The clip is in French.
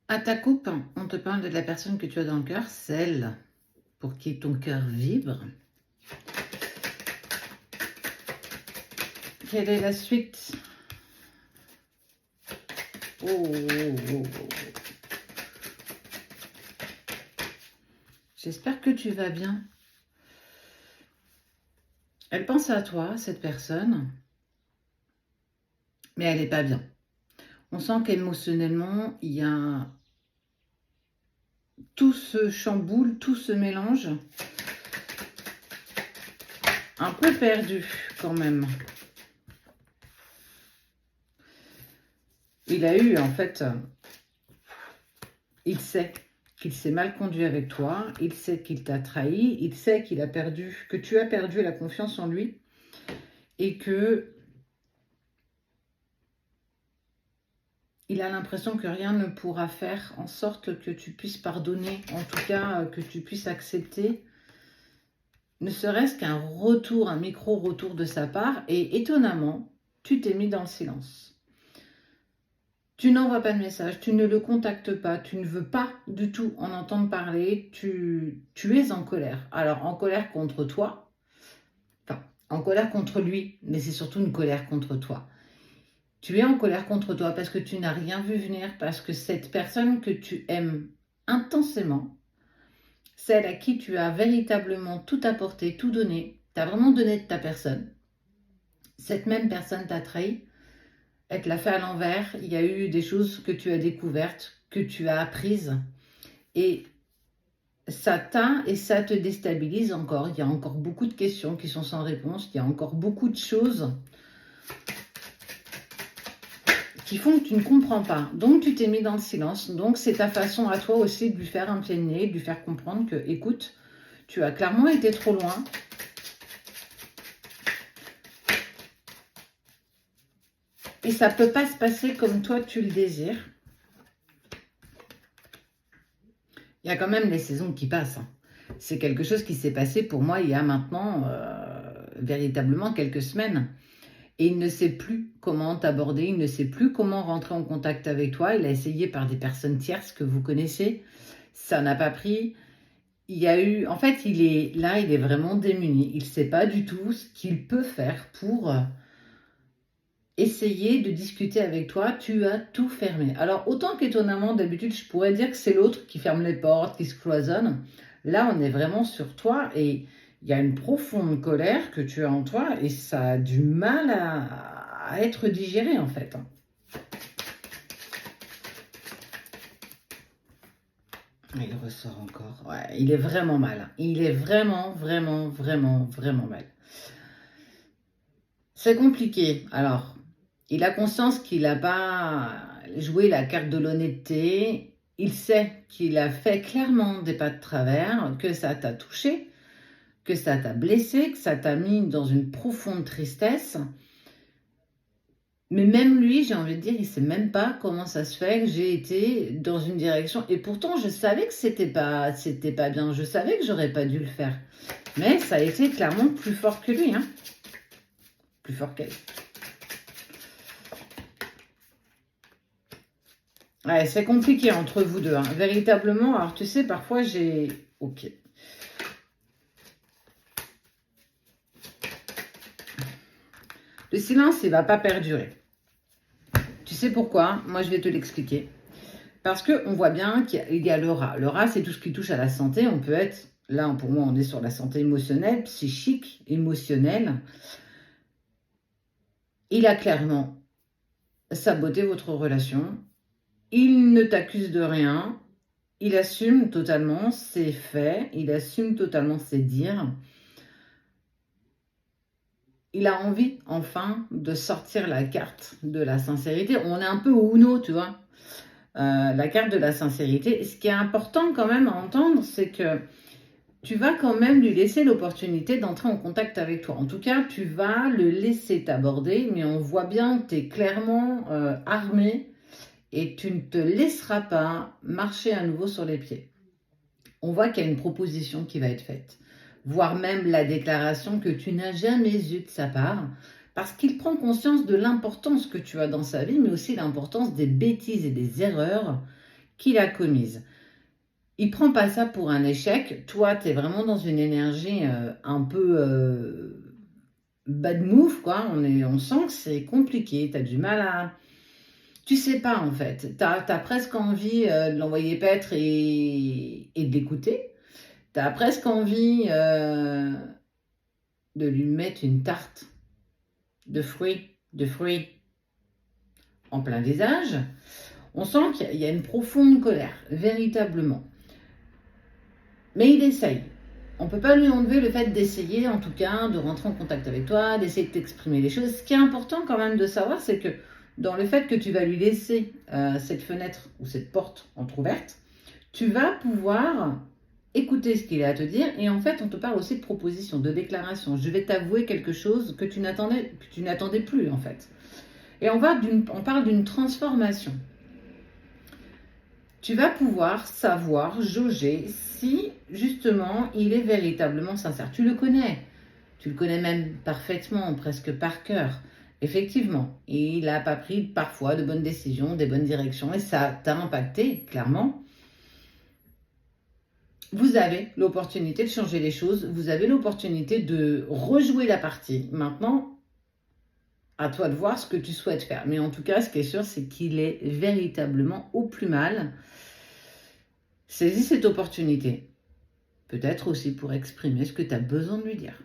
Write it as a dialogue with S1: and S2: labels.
S1: À ta coupe, on te parle de la personne que tu as dans le cœur, celle pour qui ton cœur vibre. Quelle est la suite? Oh, oh, oh, oh. J'espère que tu vas bien. Elle pense à toi, cette personne, mais elle n'est pas bien. On sent qu'émotionnellement, il y a tout se chamboule, tout se mélange. Un peu perdu quand même. Il a eu, en fait, il sait qu'il s'est mal conduit avec toi, il sait qu'il t'a trahi, il sait qu'il a perdu, que tu as perdu la confiance en lui et que il a l'impression que rien ne pourra faire en sorte que tu puisses pardonner, en tout cas que tu puisses accepter, ne serait-ce qu'un retour, un micro-retour de sa part. Et étonnamment, tu t'es mis dans le silence. Tu n'envoies pas de message, tu ne le contactes pas, tu ne veux pas du tout en entendre parler, tu es en colère. Alors, en colère contre toi, enfin, en colère contre lui, mais c'est surtout une colère contre toi. Tu es en colère contre toi parce que tu n'as rien vu venir, parce que cette personne que tu aimes intensément, celle à qui tu as véritablement tout apporté, tout donné, tu as vraiment donné de ta personne, cette même personne t'a trahi, elle te l'a fait à l'envers, il y a eu des choses que tu as découvertes, que tu as apprises, et ça t'atteint et ça te déstabilise encore. Il y a encore beaucoup de questions qui sont sans réponse, il y a encore beaucoup de choses qui font que tu ne comprends pas. Donc, tu t'es mis dans le silence. Donc, c'est ta façon à toi aussi de lui faire un pied de nez, de lui faire comprendre que, écoute, tu as clairement été trop loin. Et ça ne peut pas se passer comme toi, tu le désires. Il y a quand même les saisons qui passent. C'est quelque chose qui s'est passé pour moi il y a maintenant véritablement quelques semaines. Et il ne sait plus comment t'aborder, il ne sait plus comment rentrer en contact avec toi. Il a essayé par des personnes tierces que vous connaissez. Ça n'a pas pris. Il y a eu... En fait, il est vraiment démuni. Il ne sait pas du tout ce qu'il peut faire pour essayer de discuter avec toi. Tu as tout fermé. Alors, autant qu'étonnamment, d'habitude, je pourrais dire que c'est l'autre qui ferme les portes, qui se cloisonne. Là, on est vraiment sur toi et il y a une profonde colère que tu as en toi et ça a du mal à être digéré, en fait. Il ressort encore. Ouais, il est vraiment mal. Il est vraiment, vraiment, vraiment, vraiment mal. C'est compliqué. Alors, il a conscience qu'il n'a pas joué la carte de l'honnêteté. Il sait qu'il a fait clairement des pas de travers, que ça t'a touché, que ça t'a blessé, que ça t'a mis dans une profonde tristesse. Mais même lui, j'ai envie de dire, il ne sait même pas comment ça se fait que j'ai été dans une direction. Et pourtant, je savais que c'était pas bien. Je savais que j'aurais pas dû le faire. Mais ça a été clairement plus fort que lui, hein. Plus fort qu'elle. Ouais, c'est compliqué entre vous deux, hein. Véritablement. Alors, tu sais, parfois, j'ai... Ok. Le silence, il ne va pas perdurer. Tu sais pourquoi? Moi, je vais te l'expliquer. Parce qu'on voit bien qu'il y a le rat. Le rat, c'est tout ce qui touche à la santé. On peut être... Là, pour moi, on est sur la santé émotionnelle, psychique, émotionnelle. Il a clairement saboté votre relation. Il ne t'accuse de rien. Il assume totalement ses faits. Il assume totalement ses dires. Il a envie, enfin, de sortir la carte de la sincérité. On est un peu au Uno, tu vois. La carte de la sincérité. Ce qui est important quand même à entendre, c'est que tu vas quand même lui laisser l'opportunité d'entrer en contact avec toi. En tout cas, tu vas le laisser t'aborder, mais on voit bien que tu es clairement armé et tu ne te laisseras pas marcher à nouveau sur les pieds. On voit qu'il y a une proposition qui va être faite, voire même la déclaration que tu n'as jamais eue de sa part, parce qu'il prend conscience de l'importance que tu as dans sa vie, mais aussi l'importance des bêtises et des erreurs qu'il a commises. Il prend pas ça pour un échec. Toi, tu es vraiment dans une énergie un peu bad move, quoi. On sent que c'est compliqué. Tu as du mal à... Tu sais pas, en fait. Tu as presque envie de l'envoyer paître et de l'écouter. Tu as presque envie de lui mettre une tarte de fruits en plein visage. On sent qu'il y a une profonde colère, véritablement. Mais il essaye. On ne peut pas lui enlever le fait d'essayer, en tout cas, de rentrer en contact avec toi, d'essayer de t'exprimer les choses. Ce qui est important quand même de savoir, c'est que dans le fait que tu vas lui laisser cette fenêtre ou cette porte entrouverte, tu vas pouvoir écouter ce qu'il a à te dire. Et en fait, on te parle aussi de propositions, de déclarations. Je vais t'avouer quelque chose que tu n'attendais plus, en fait. Et on parle d'une transformation. Tu vas pouvoir savoir, jauger si justement il est véritablement sincère. Tu le connais même parfaitement, presque par cœur. Effectivement, il n'a pas pris parfois de bonnes décisions, des bonnes directions et ça t'a impacté, clairement. Vous avez l'opportunité de changer les choses, vous avez l'opportunité de rejouer la partie. Maintenant, à toi de voir ce que tu souhaites faire. Mais en tout cas, ce qui est sûr, c'est qu'il est véritablement au plus mal. Saisis cette opportunité. Peut-être aussi pour exprimer ce que tu as besoin de lui dire.